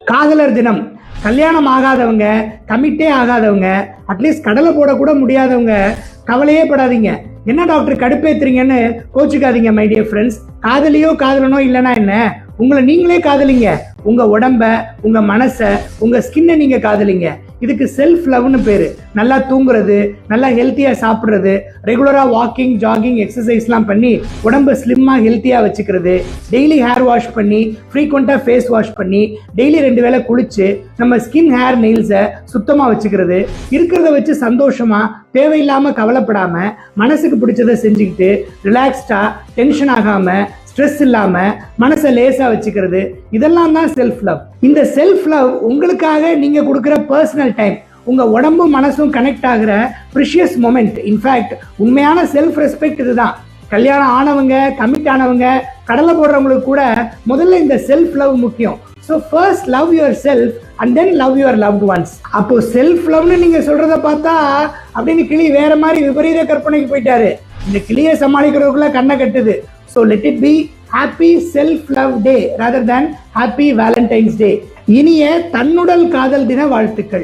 காதலர் தினம். கல்யாணம் ஆகாதவங்க, கமிட்டே ஆகாதவங்க, அட்லீஸ்ட் கடலை போடக்கூட முடியாதவங்க கவலையே படாதீங்க. என்ன டாக்டர் கடுப்பேத்துறீங்கன்னு கோச்சுக்காதீங்க மை டியர் ஃப்ரெண்ட்ஸ். காதலியோ காதலனோ இல்லைன்னா என்ன, உங்களை நீங்களே காதலிங்க. உங்க உடம்ப, உங்க மனச, உங்க ஸ்கின்னை நீங்க காதலிங்க. இதுக்கு செல்ஃப் லவ்னு பேரு. நல்லா தூங்குறது, நல்லா ஹெல்த்தியா சாப்பிடுறது, ரெகுலரா வாக்கிங், ஜாகிங், எக்ஸசைஸ்லாம் பண்ணி உடம்ப ஸ்லிம்மா ஹெல்த்தியா வச்சுக்கிறது, டெய்லி ஹேர் வாஷ் பண்ணி, ஃப்ரீக்வெண்டா ஃபேஸ் வாஷ் பண்ணி, டெய்லி 2 வேளை குளிச்சு நம்ம ஸ்கின், ஹேர், நெயில்ஸை சுத்தமா வச்சுக்கிறது, இருக்கிறத வச்சு சந்தோஷமா தேவையில்லாம கவலைப்படாம மனசுக்கு பிடிச்சதை செஞ்சுக்கிட்டு ரிலாக்ஸ்டா, டென்ஷன் ஆகாம, ஸ்ட்ரெஸ் இல்லாம மனசை லேசா வச்சுக்கிறது, இதெல்லாம் தான் செல்ஃப் லவ். இந்த செல்ஃப் லவ் உங்களுக்காக நீங்க கொடுக்குற பர்சனல் டைம், உங்க உடம்பும் மனசும் கனெக்ட் ஆகிற ப்ரிஷியஸ் மொமெண்ட். இன்ஃபேக்ட் உண்மையான செல்ஃப் ரெஸ்பெக்ட் இதுதான். கல்யாணம் ஆனவங்க, கமிட் ஆனவங்க, கடலை போடுறவங்களுக்கு கூட முதல்ல இந்த செல்ஃப் லவ் முக்கியம். So first love your self and then love your loved once. அப்போ செல்ஃப் லவ்னு நீங்க சொல்றத பார்த்தா அப்படின்னு கிளி வேற மாதிரி விபரீத கற்பனைக்கு போயிட்டாரு. இந்த கிளியை சமாளிக்கிறதுக்குள்ள கண்ணை கட்டுது. So let it be happy self-love day rather than happy Valentine's Day. இனிய தன்னுடல் காதல் தின வாழ்த்துக்கள்.